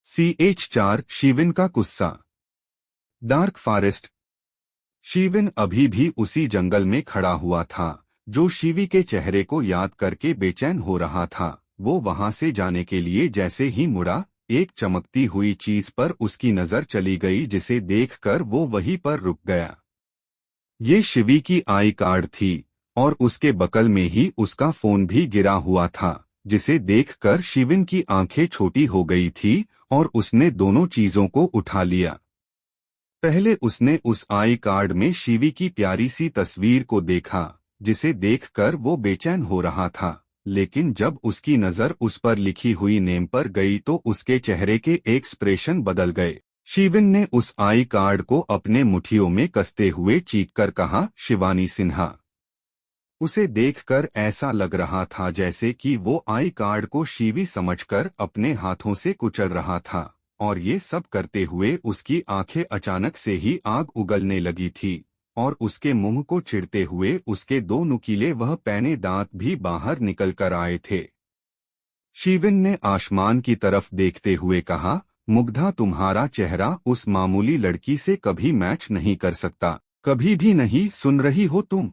CH4 Shivin का गुस्सा। Dark forest. Shivin अभी भी उसी जंगल में खड़ा हुआ था जो शिवी के चेहरे को याद करके बेचैन हो रहा था। वो वहां से जाने के लिए जैसे ही मुड़ा, एक चमकती हुई चीज पर उसकी नजर चली गई जिसे देखकर वो वहीं पर रुक गया। ये शिवी की आई कार्ड थी और उसके बगल में ही उसका फोन भी गिरा हुआ था, जिसे देखकर शिविन की आंखें छोटी हो गई थी और उसने दोनों चीजों को उठा लिया। पहले उसने उस आई कार्ड में शिवी की प्यारी सी तस्वीर को देखा, जिसे देखकर वो बेचैन हो रहा था, लेकिन जब उसकी नजर उस पर लिखी हुई नेम पर गई तो उसके चेहरे के एक्सप्रेशन बदल गए। शिविन ने उस आई कार्ड को अपने मुट्ठियों में कसते हुए चीखकर कहा, शिवानी सिन्हा। उसे देखकर ऐसा लग रहा था जैसे कि वो आई कार्ड को शिवी समझकर अपने हाथों से कुचल रहा था, और ये सब करते हुए उसकी आंखें अचानक से ही आग उगलने लगी थी और उसके मुंह को चिढ़ते हुए उसके दो नुकीले वह पैने दांत भी बाहर निकल कर आए थे। शिविन ने आसमान की तरफ देखते हुए कहा, मुग्धा, तुम्हारा चेहरा उस मामूली लड़की से कभी मैच नहीं कर सकता, कभी भी नहीं, सुन रही हो तुम?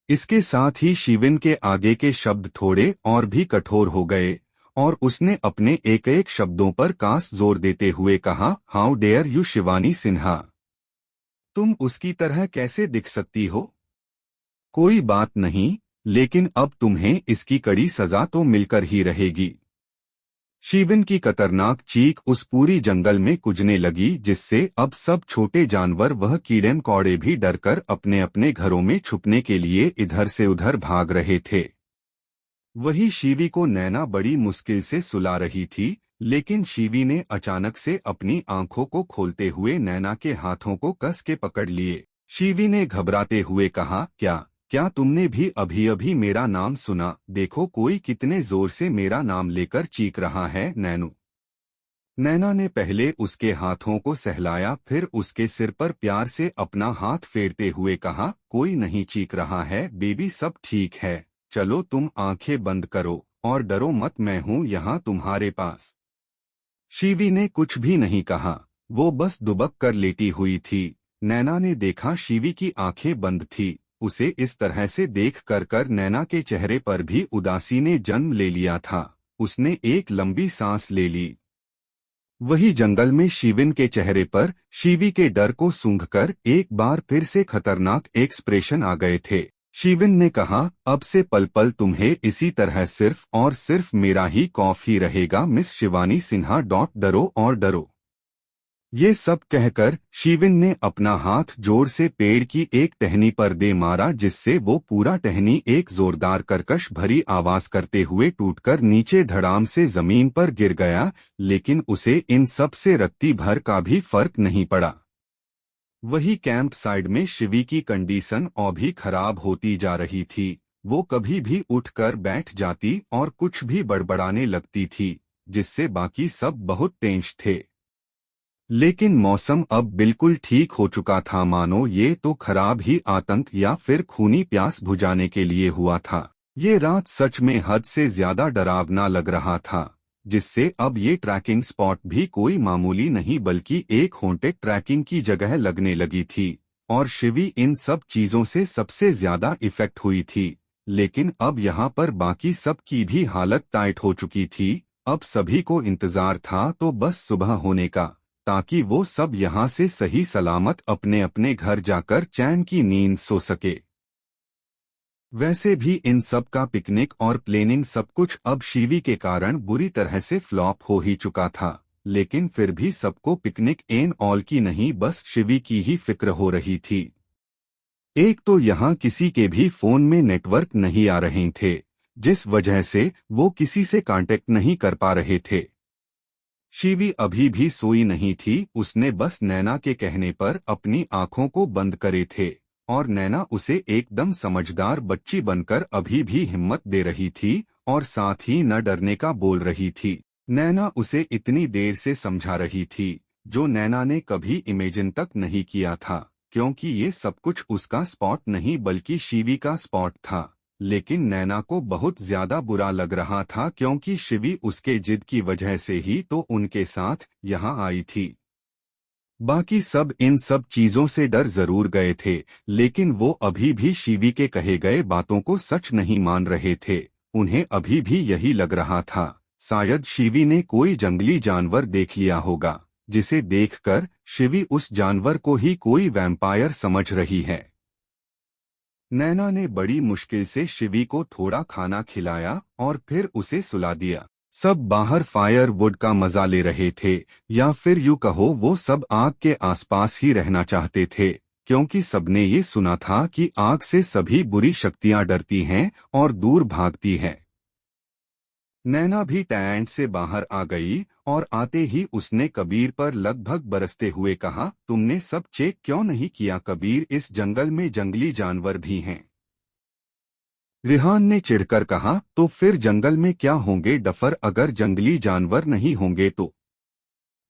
इसके साथ ही शिविन के आगे के शब्द थोड़े और भी कठोर हो गए और उसने अपने एक एक शब्दों पर खास जोर देते हुए कहा, how dare you Shivani Sinha. तुम उसकी तरह कैसे दिख सकती हो? कोई बात नहीं, लेकिन अब तुम्हें इसकी कड़ी सजा तो मिलकर ही रहेगी। शिविन की खतरनाक चीख उस पूरी जंगल में गूंजने लगी, जिससे अब सब छोटे जानवर वह कीड़े मकोड़े भी डरकर अपने अपने घरों में छुपने के लिए इधर से उधर भाग रहे थे। वही शिवी को नैना बड़ी मुश्किल से सुला रही थी, लेकिन शिवी ने अचानक से अपनी आंखों को खोलते हुए नैना के हाथों को कस के पकड़ लिए। शिवी ने घबराते हुए कहा, क्या क्या तुमने भी अभी अभी मेरा नाम सुना? देखो कोई कितने जोर से मेरा नाम लेकर चीख रहा है, नैनू। नैना ने पहले उसके हाथों को सहलाया, फिर उसके सिर पर प्यार से अपना हाथ फेरते हुए कहा, कोई नहीं चीख रहा है बेबी, सब ठीक है। चलो तुम आंखें बंद करो और डरो मत, मैं हूँ यहाँ तुम्हारे पास। शिवी ने कुछ भी नहीं कहा, वो बस दुबक कर लेटी हुई थी। नैना ने देखा शिवी की आंखें बंद थी। उसे इस तरह से देख कर नैना के चेहरे पर भी उदासी ने जन्म ले लिया था। उसने एक लंबी सांस ले ली। वही जंगल में शिविन के चेहरे पर शिवी के डर को सूंघकर एक बार फिर से खतरनाक एक्सप्रेशन आ गए थे। शिविन ने कहा, अब से पल पल तुम्हें इसी तरह सिर्फ और सिर्फ मेरा ही खौफ ही रहेगा, मिस शिवानी सिन्हा। डरो और डरो। ये सब कहकर शिविन ने अपना हाथ जोर से पेड़ की एक टहनी पर दे मारा, जिससे वो पूरा टहनी एक जोरदार कर्कश भरी आवाज करते हुए टूटकर नीचे धड़ाम से जमीन पर गिर गया। लेकिन उसे इन सब से रत्ती भर का भी फर्क नहीं पड़ा। वही कैंप साइड में शिवी की कंडीशन और भी खराब होती जा रही थी। वो कभी भी उठकर बैठ जाती और कुछ भी बड़बड़ाने लगती थी, जिससे बाकी सब बहुत टेंस थे। लेकिन मौसम अब बिल्कुल ठीक हो चुका था, मानो ये तो खराब ही आतंक या फिर खूनी प्यास बुझाने के लिए हुआ था। ये रात सच में हद से ज्यादा डरावना लग रहा था, जिससे अब ये ट्रैकिंग स्पॉट भी कोई मामूली नहीं बल्कि एक हॉन्टेड ट्रैकिंग की जगह लगने लगी थी। और शिवी इन सब चीजों से सबसे ज्यादा इफेक्ट हुई थी। लेकिन अब यहाँ पर बाकी सब की भी हालत टाइट हो चुकी थी। अब सभी को इंतजार था तो बस सुबह होने का, ताकि वो सब यहाँ से सही सलामत अपने अपने घर जाकर चैन की नींद सो सके। वैसे भी इन सब का पिकनिक और प्लानिंग सब कुछ अब शिवी के कारण बुरी तरह से फ्लॉप हो ही चुका था। लेकिन फिर भी सबको पिकनिक एन ऑल की नहीं, बस शिवी की ही फिक्र हो रही थी। एक तो यहाँ किसी के भी फोन में नेटवर्क नहीं आ रहे थे, जिस वजह से वो किसी से कांटेक्ट नहीं कर पा रहे थे। शिवी अभी भी सोई नहीं थी। उसने बस नैना के कहने पर अपनी आंखों को बंद करे थे और नैना उसे एकदम समझदार बच्ची बनकर अभी भी हिम्मत दे रही थी और साथ ही न डरने का बोल रही थी। नैना उसे इतनी देर से समझा रही थी, जो नैना ने कभी इमेजिन तक नहीं किया था, क्योंकि ये सब कुछ उसका स्पॉट नहीं बल्कि शिवी का स्पॉट था। लेकिन नैना को बहुत ज्यादा बुरा लग रहा था क्योंकि शिवी उसके जिद की वजह से ही तो उनके साथ यहाँ आई थी। बाकी सब इन सब चीजों से डर जरूर गए थे, लेकिन वो अभी भी शिवी के कहे गए बातों को सच नहीं मान रहे थे। उन्हें अभी भी यही लग रहा था शायद शिवी ने कोई जंगली जानवर देख लिया होगा, जिसे देखकर शिवी उस जानवर को ही कोई वैम्पायर समझ रही है। नैना ने बड़ी मुश्किल से शिवी को थोड़ा खाना खिलाया और फिर उसे सुला दिया। सब बाहर फायरवुड का मजा ले रहे थे, या फिर यूं कहो वो सब आग के आसपास ही रहना चाहते थे, क्योंकि सबने ये सुना था कि आग से सभी बुरी शक्तियां डरती हैं और दूर भागती हैं। नैना भी टैंट से बाहर आ गई और आते ही उसने कबीर पर लगभग बरसते हुए कहा, तुमने सब चेक क्यों नहीं किया कबीर, इस जंगल में जंगली जानवर भी हैं। रिहान ने चिढ़कर कहा, तो फिर जंगल में क्या होंगे डफर, अगर जंगली जानवर नहीं होंगे तो।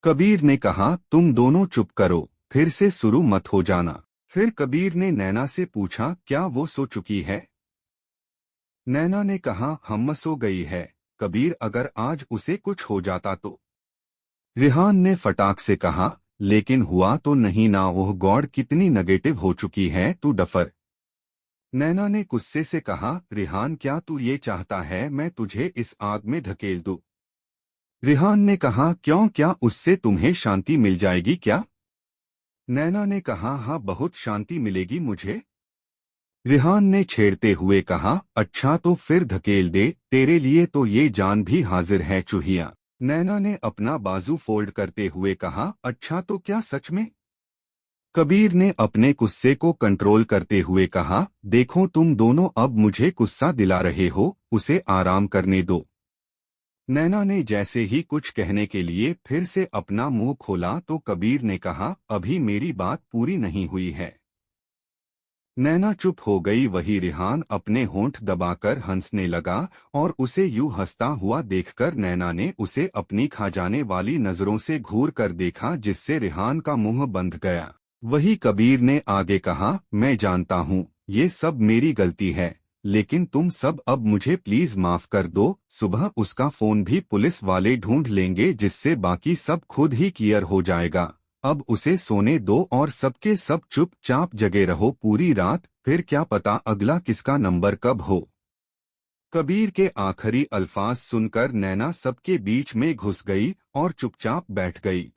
कबीर ने कहा, तुम दोनों चुप करो, फिर से शुरू मत हो जाना। फिर कबीर ने नैना से पूछा, क्या वो सो चुकी है? नैना ने कहा, हम सो गई है कबीर, अगर आज उसे कुछ हो जाता तो। रिहान ने फटाक से कहा, लेकिन हुआ तो नहीं ना, ओह गॉड कितनी नेगेटिव हो चुकी है तू डफर। नैना ने गुस्से से कहा, रिहान क्या तू ये चाहता है मैं तुझे इस आग में धकेल दूं? रिहान ने कहा, क्यों, क्या उससे तुम्हें शांति मिल जाएगी क्या? नैना ने कहा, हाँ बहुत शांति मिलेगी मुझे। रिहान ने छेड़ते हुए कहा, अच्छा तो फिर धकेल दे, तेरे लिए तो ये जान भी हाजिर है चूहिया। नैना ने अपना बाजू फोल्ड करते हुए कहा, अच्छा तो क्या सच में? कबीर ने अपने गुस्से को कंट्रोल करते हुए कहा, देखो तुम दोनों अब मुझे गुस्सा दिला रहे हो, उसे आराम करने दो। नैना ने जैसे ही कुछ कहने के लिए फिर से अपना मुंह खोला तो कबीर ने कहा, अभी मेरी बात पूरी नहीं हुई है। नैना चुप हो गई, वही रिहान अपने होंठ दबाकर हंसने लगा और उसे यूं हंसता हुआ देखकर नैना ने उसे अपनी खा जाने वाली नजरों से घूर कर देखा, जिससे रिहान का मुंह बंध गया। वही कबीर ने आगे कहा, मैं जानता हूँ ये सब मेरी गलती है, लेकिन तुम सब अब मुझे प्लीज माफ कर दो। सुबह उसका फोन भी पुलिस वाले ढूंढ लेंगे, जिससे बाकी सब खुद ही क्लियर हो जाएगा। अब उसे सोने दो और सबके सब चुपचाप जगे रहो पूरी रात, फिर क्या पता अगला किसका नंबर कब हो। कबीर के आखिरी अल्फाज सुनकर नैना सबके बीच में घुस गई और चुपचाप बैठ गई।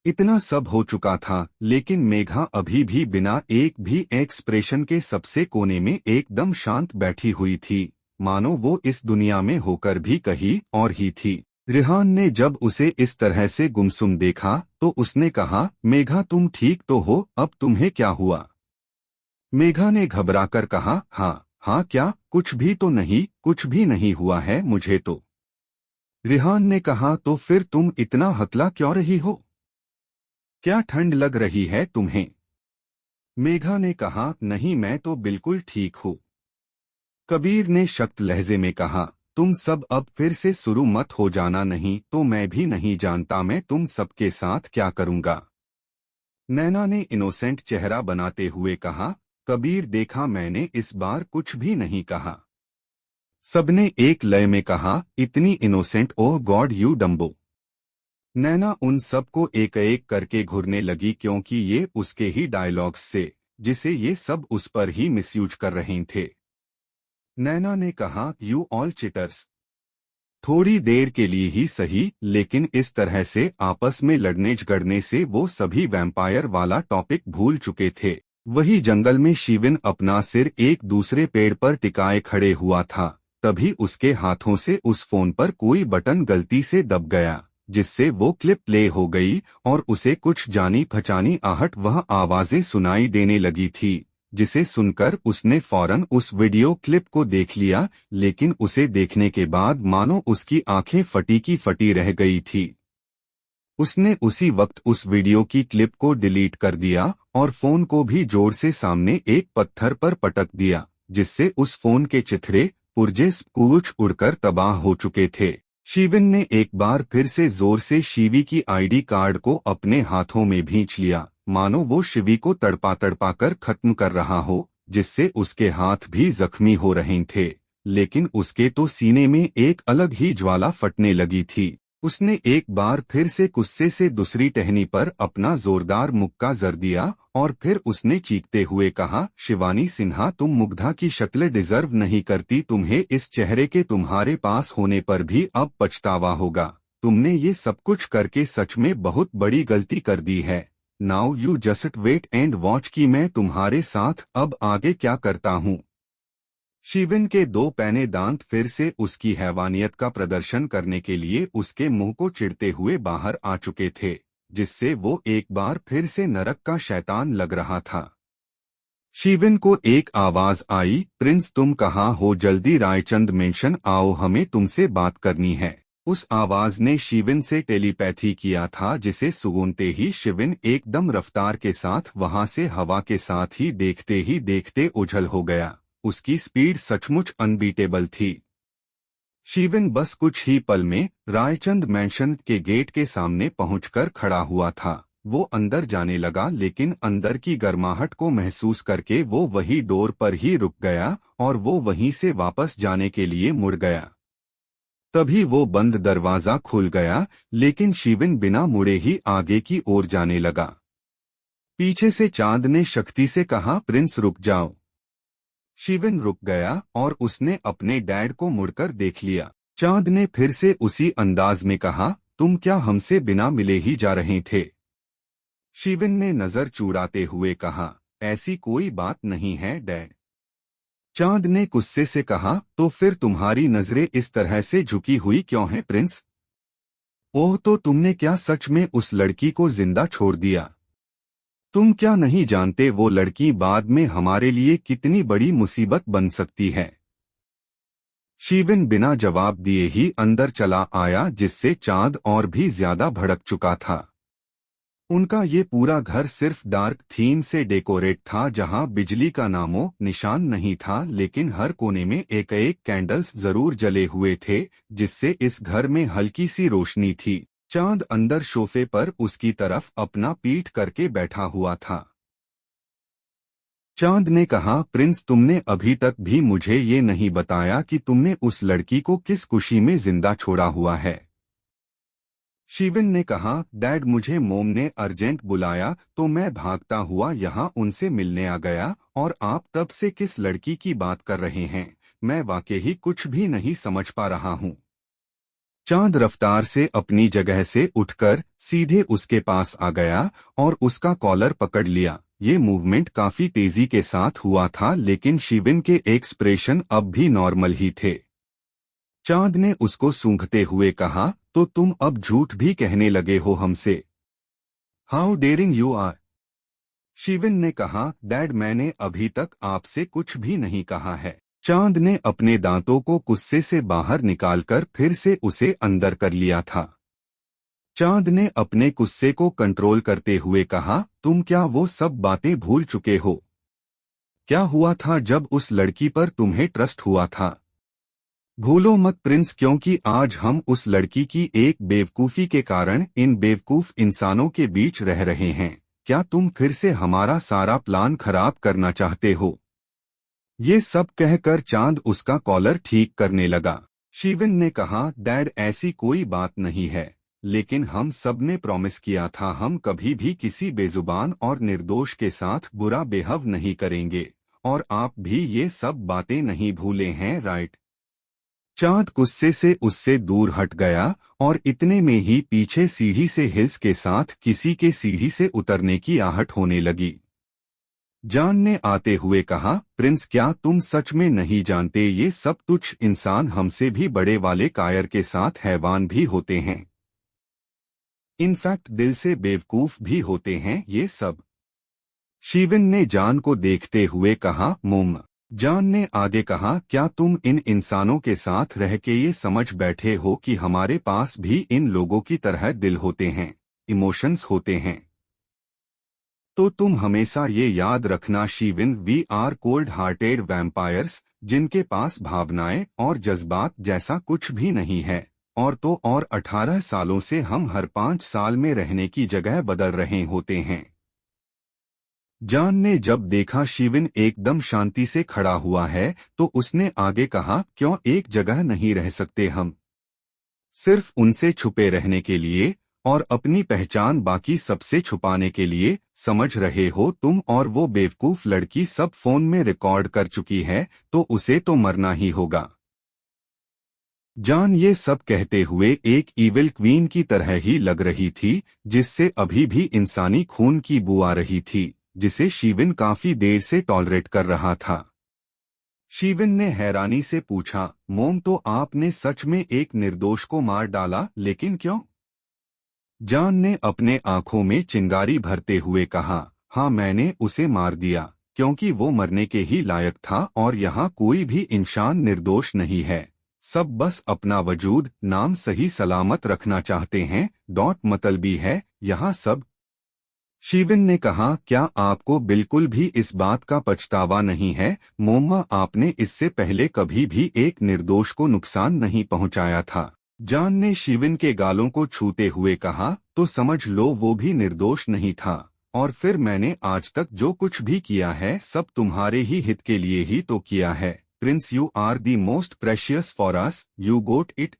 इतना सब हो चुका था, लेकिन मेघा अभी भी बिना एक भी एक्सप्रेशन के सबसे कोने में एकदम शांत बैठी हुई थी, मानो वो इस दुनिया में होकर भी कहीं और ही थी। रिहान ने जब उसे इस तरह से गुमसुम देखा तो उसने कहा, मेघा तुम ठीक तो हो, अब तुम्हें क्या हुआ? मेघा ने घबराकर कहा, हाँ हाँ क्या, कुछ भी तो नहीं, कुछ भी नहीं हुआ है मुझे तो। रिहान ने कहा, तो फिर तुम इतना हकला क्यों रही हो? क्या ठंड लग रही है तुम्हें? मेघा ने कहा, नहीं मैं तो बिल्कुल ठीक हूँ। कबीर ने सख्त लहजे में कहा, तुम सब अब फिर से शुरू मत हो जाना, नहीं तो मैं भी नहीं जानता मैं तुम सबके साथ क्या करूंगा। नैना ने इनोसेंट चेहरा बनाते हुए कहा, कबीर देखा मैंने इस बार कुछ भी नहीं कहा। सबने एक लय में कहा, इतनी innocent, oh god you dumbo. Naina उन सबको एक एक करके घूरने लगी, क्योंकि ये उसके ही डायलॉग्स से, जिसे ये सब उस पर ही मिसयूज कर रहे थे। नैना ने कहा, यू ऑल चिटर्स। थोड़ी देर के लिए ही सही, लेकिन इस तरह से आपस में लड़ने झगड़ने से वो सभी वैम्पायर वाला टॉपिक भूल चुके थे। वही जंगल में शिविन अपना सिर एक दूसरे पेड़ पर टिकाए खड़े हुआ था, तभी उसके हाथों से उस फोन पर कोई बटन गलती से दब गया, जिससे वो क्लिप प्ले हो गई और उसे कुछ जानी पहचानी आहट वह आवाजें सुनाई देने लगी थी, जिसे सुनकर उसने फौरन उस वीडियो क्लिप को देख लिया, लेकिन उसे देखने के बाद मानो उसकी आंखें फटी की फटी रह गई थी। उसने उसी वक्त उस वीडियो की क्लिप को डिलीट कर दिया और फोन को भी जोर से सामने एक पत्थर पर पटक दिया, जिससे उस फोन के चिथड़े पुर्जे कूच उड़कर तबाह हो चुके थे। शिविन ने एक बार फिर से जोर से शिवी की आईडी कार्ड को अपने हाथों में भींच लिया, मानो वो शिवी को तड़पा तड़पा कर खत्म कर रहा हो, जिससे उसके हाथ भी जख्मी हो रहे थे, लेकिन उसके तो सीने में एक अलग ही ज्वाला फटने लगी थी। उसने एक बार फिर से गुस्से से दूसरी टहनी पर अपना जोरदार मुक्का जर दिया और फिर उसने चीखते हुए कहा, शिवानी सिन्हा, तुम मुग्धा की शक्ल डिजर्व नहीं करती। तुम्हें इस चेहरे के तुम्हारे पास होने पर भी अब पछतावा होगा। तुमने ये सब कुछ करके सच में बहुत बड़ी गलती कर दी है। Now you just wait and watch कि मैं तुम्हारे साथ अब आगे क्या करता हूँ। शिविन के दो पैने दांत फिर से उसकी हैवानियत का प्रदर्शन करने के लिए उसके मुंह को चिढ़ते हुए बाहर आ चुके थे, जिससे वो एक बार फिर से नरक का शैतान लग रहा था। शिविन को एक आवाज आई, प्रिंस तुम कहाँ हो, जल्दी रायचंद मेंशन आओ, हमें तुमसे बात करनी है। उस आवाज ने शिविन से टेलीपैथी किया था, जिसे सुनते ही शिविन एकदम रफ्तार के साथ वहां से हवा के साथ ही देखते उछल हो गया। उसकी स्पीड सचमुच अनबीटेबल थी। शिविन बस कुछ ही पल में रायचंद मैंशन के गेट के सामने पहुंचकर खड़ा हुआ था। वो अंदर जाने लगा, लेकिन अंदर की गर्माहट को महसूस करके वो वही डोर पर ही रुक गया और वो वहीं से वापस जाने के लिए मुड़ गया। तभी वो बंद दरवाजा खुल गया, लेकिन शिविन बिना मुड़े ही आगे की ओर जाने लगा। पीछे से चांद ने शक्ति से कहा, प्रिंस रुक जाओ। शिविन रुक गया और उसने अपने डैड को मुड़कर देख लिया। चांद ने फिर से उसी अंदाज में कहा, तुम क्या हमसे बिना मिले ही जा रहे थे? शिविन ने नजर चुराते हुए कहा, ऐसी कोई बात नहीं है डैड। चांद ने गुस्से से कहा, तो फिर तुम्हारी नजरें इस तरह से झुकी हुई क्यों हैं प्रिंस? ओह, तो तुमने क्या सच में उस लड़की को जिंदा छोड़ दिया? तुम क्या नहीं जानते वो लड़की बाद में हमारे लिए कितनी बड़ी मुसीबत बन सकती है? शिविन बिना जवाब दिए ही अंदर चला आया, जिससे चांद और भी ज्यादा भड़क चुका था। उनका ये पूरा घर सिर्फ डार्क थीम से डेकोरेट था, जहां बिजली का नामो निशान नहीं था, लेकिन हर कोने में एक एक कैंडल्स जरूर जले हुए थे, जिससे इस घर में हल्की सी रोशनी थी। चांद अंदर सोफे पर उसकी तरफ अपना पीठ करके बैठा हुआ था। चांद ने कहा, प्रिंस तुमने अभी तक भी मुझे ये नहीं बताया कि तुमने उस लड़की को किस खुशी में जिंदा छोड़ा हुआ है। शिविन ने कहा, डैड मुझे मोम ने अर्जेंट बुलाया तो मैं भागता हुआ यहाँ उनसे मिलने आ गया, और आप तब से किस लड़की की बात कर रहे हैं? मैं वाकई ही कुछ भी नहीं समझ पा रहा हूँ। चांद रफ्तार से अपनी जगह से उठकर सीधे उसके पास आ गया और उसका कॉलर पकड़ लिया। ये मूवमेंट काफी तेजी के साथ हुआ था, लेकिन शिविन के एक्सप्रेशन अब भी नॉर्मल ही थे। चांद ने उसको सूंघते हुए कहा, तो तुम अब झूठ भी कहने लगे हो हमसे? How daring you are. Shivin ने कहा, डैड मैंने अभी तक आपसे कुछ भी नहीं कहा है। चांद ने अपने दांतों को गुस्से से बाहर निकालकर फिर से उसे अंदर कर लिया था। चांद ने अपने गुस्से को कंट्रोल करते हुए कहा, तुम क्या वो सब बातें भूल चुके हो? क्या हुआ था जब उस लड़की पर तुम्हें ट्रस्ट हुआ था? भूलो मत प्रिंस, क्योंकि आज हम उस लड़की की एक बेवकूफी के कारण इन बेवकूफ इंसानों के बीच रह रहे हैं। क्या तुम फिर से हमारा सारा प्लान खराब करना चाहते हो? ये सब कहकर चांद उसका कॉलर ठीक करने लगा। शिविन ने कहा, डैड ऐसी कोई बात नहीं है, लेकिन हम सब ने प्रॉमिस किया था हम कभी भी किसी बेजुबान और निर्दोष के साथ बुरा बिहेव नहीं करेंगे, और आप भी ये सब बातें नहीं भूले हैं, राइट? चांद गुस्से से उससे दूर हट गया और इतने में ही पीछे सीढ़ी से हिल्स के साथ किसी के सीढ़ी से उतरने की आहट होने लगी। जान ने आते हुए कहा, प्रिंस क्या तुम सच में नहीं जानते ये सब तुच्छ इंसान हमसे भी बड़े वाले कायर के साथ हैवान भी होते हैं। इनफैक्ट दिल से बेवकूफ भी होते हैं ये सब। शिविन ने जान को देखते हुए कहा, मुम। जान ने आगे कहा, क्या तुम इन इंसानों के साथ रह के ये समझ बैठे हो कि हमारे पास भी इन लोगों की तरह दिल होते हैं, इमोशंस होते हैं? तो तुम हमेशा ये याद रखना Shivin, we are cold hearted vampires, जिनके पास भावनाएं और जज्बात जैसा कुछ भी नहीं है। और तो और 18 सालों से हम हर 5 साल में रहने की जगह बदल रहे होते हैं। जान ने जब देखा शिविन एकदम शांति से खड़ा हुआ है तो उसने आगे कहा, क्यों एक जगह नहीं रह सकते हम? सिर्फ उनसे छुपे रहने के लिए और अपनी पहचान बाकी सबसे छुपाने के लिए? समझ रहे हो तुम? और वो बेवकूफ लड़की सब फोन में रिकॉर्ड कर चुकी है तो उसे तो मरना ही होगा। जान ये सब कहते हुए एक इविल क्वीन की तरह ही लग रही थी, जिससे अभी भी इंसानी खून की बू आ रही थी, जिसे शिविन काफी देर से टॉलरेट कर रहा था। शिविन ने हैरानी से पूछा, मोम तो आपने सच में एक निर्दोष को मार डाला, लेकिन क्यों? जान ने अपने आंखों में चिंगारी भरते हुए कहा, हाँ मैंने उसे मार दिया क्योंकि वो मरने के ही लायक था और यहाँ कोई भी इंसान निर्दोष नहीं है। सब बस अपना वजूद नाम सही सलामत रखना चाहते हैं। मतलबी है यहाँ सब। शिविन ने कहा, क्या आपको बिल्कुल भी इस बात का पछतावा नहीं है? मोम्मा आपने इससे पहले कभी भी एक निर्दोष को नुकसान नहीं पहुंचाया था। जान ने शिविन के गालों को छूते हुए कहा, तो समझ लो वो भी निर्दोष नहीं था। और फिर मैंने आज तक जो कुछ भी किया है सब तुम्हारे ही हित के लिए ही तो किया है। Prince, you are the most precious for us, you got it.